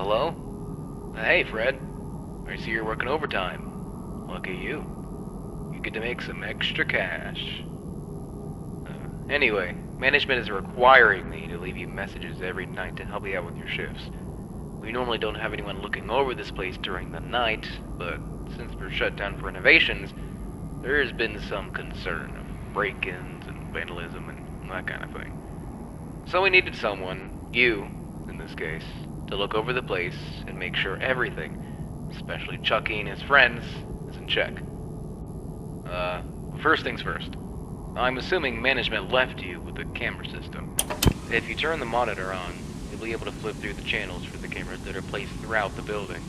Hello? Hey, Fred. I see you're working overtime. Lucky you. You get to make some extra cash. Anyway, management is requiring me to leave you messages every night to help you out with your shifts. We normally don't have anyone looking over this place during the night, but since we're shut down for renovations, there has been some concern of break-ins and vandalism and that kind of thing. So we needed someone, you in this case, to look over the place and make sure everything, especially Chucky and his friends, is in check. First things first. I'm assuming management left you with the camera system. If you turn the monitor on, you'll be able to flip through the channels for the cameras that are placed throughout the building.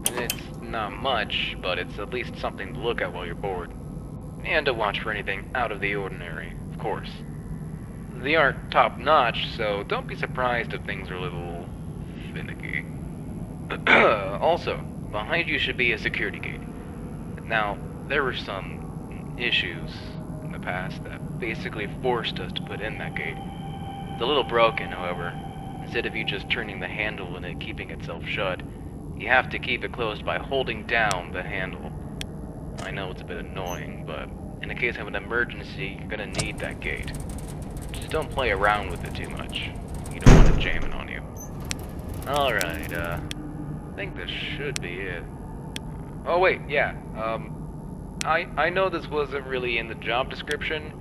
It's not much, but it's at least something to look at while you're bored. And to watch for anything out of the ordinary, of course. They aren't top-notch, so don't be surprised if things are a little finicky. Also, behind you should be a security gate. Now, there were some issues in the past that basically forced us to put in that gate. It's a little broken, however. Instead of you just turning the handle and it keeping itself shut, you have to keep it closed by holding down the handle. I know it's a bit annoying, but in the case of an emergency, you're gonna need that gate. Just don't play around with it too much. You don't want it jamming on you. Alright, I think this should be it. Oh wait, yeah, I know this wasn't really in the job description,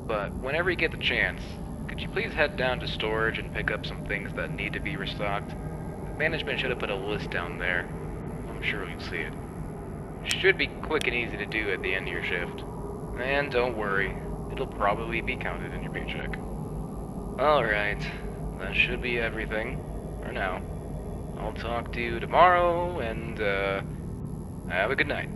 but whenever you get the chance, could you please head down to storage and pick up some things that need to be restocked? Management should have put a list down there. I'm sure you'll see it. Should be quick and easy to do at the end of your shift. And don't worry, it'll probably be counted in your paycheck. Alright, that should be everything for now. I'll talk to you tomorrow, and have a good night.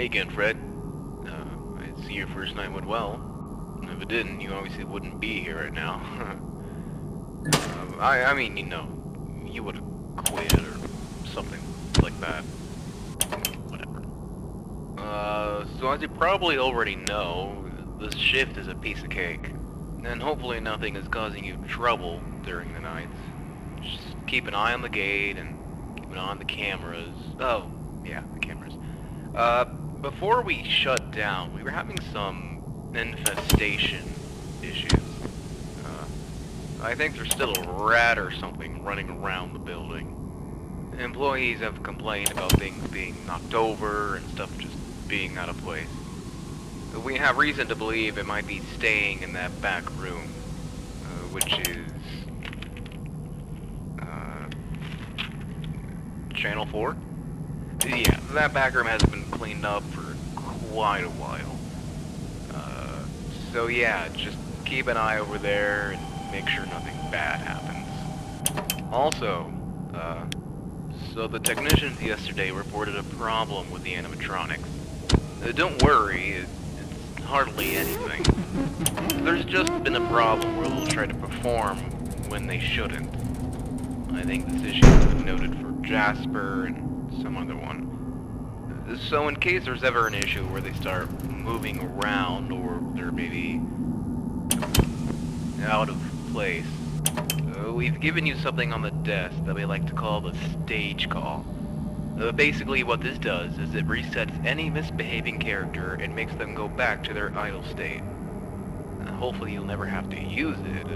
Hey again, Fred. I see your first night went well. If it didn't, you obviously wouldn't be here right now. I mean, you know, you would have quit or something like that. Whatever. So as you probably already know, this shift is a piece of cake. And hopefully nothing is causing you trouble during the nights. Just keep an eye on the gate and keep an eye on the cameras. Oh, yeah, the cameras. Before we shut down, we were having some infestation issues. I think there's still a rat or something running around the building. Employees have complained about things being knocked over and stuff just being out of place. We have reason to believe it might be staying in that back room, which is Channel 4? Yeah, that back room hasn't been cleaned up for quite a while. So yeah, just keep an eye over there and make sure nothing bad happens. Also, so the technicians yesterday reported a problem with the animatronics. Don't worry, it's hardly anything. There's just been a problem where they'll try to perform when they shouldn't. I think this issue has been noted for Jasper and some other one. So in case there's ever an issue where they start moving around or they're maybe out of place, we've given you something on the desk that we like to call the stage call. Basically what this does is it resets any misbehaving character and makes them go back to their idle state. Hopefully you'll never have to use it,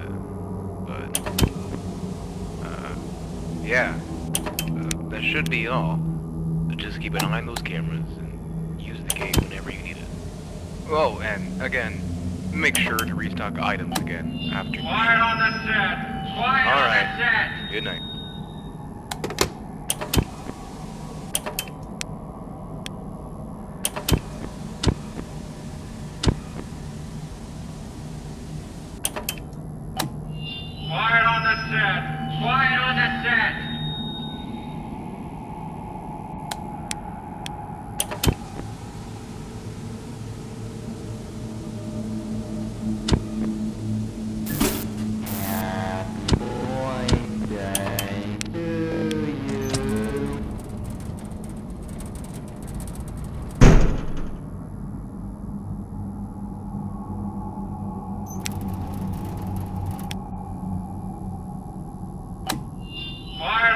but yeah, that should be all. Just keep an eye on those cameras and use the gate whenever you need it. Oh, and again, make sure to restock items again after. Quiet on the set! Quiet on the set! Good night. Quiet on the set! Quiet on the set! Quiet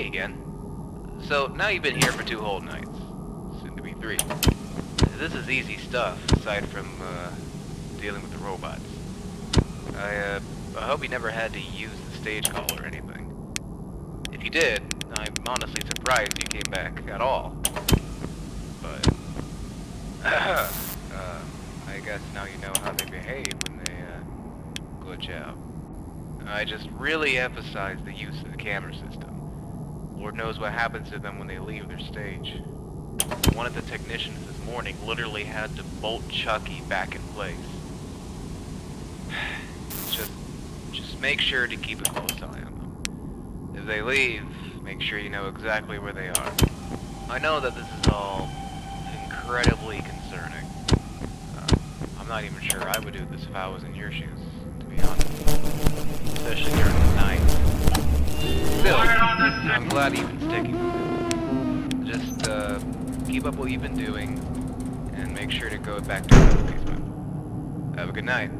me again. So, now you've been here for 2 whole nights. Soon to be 3. This is easy stuff, aside from, dealing with the robots. I hope you never had to use the stage call or anything. If you did, I'm honestly surprised you came back at all. But, I guess now you know how they behave when they, glitch out. I just really emphasize the use of the camera system. Lord knows what happens to them when they leave their stage. One of the technicians this morning literally had to bolt Chucky back in place. Just make sure to keep a close eye on them. If they leave, make sure you know exactly where they are. I know that this is all incredibly concerning. I'm not even sure I would do this if I was in your shoes, to be honest. Especially during the night. Still, I'm glad you've been sticking with it. Just, keep up what you've been doing, and make sure to go back to the basement. Have a good night.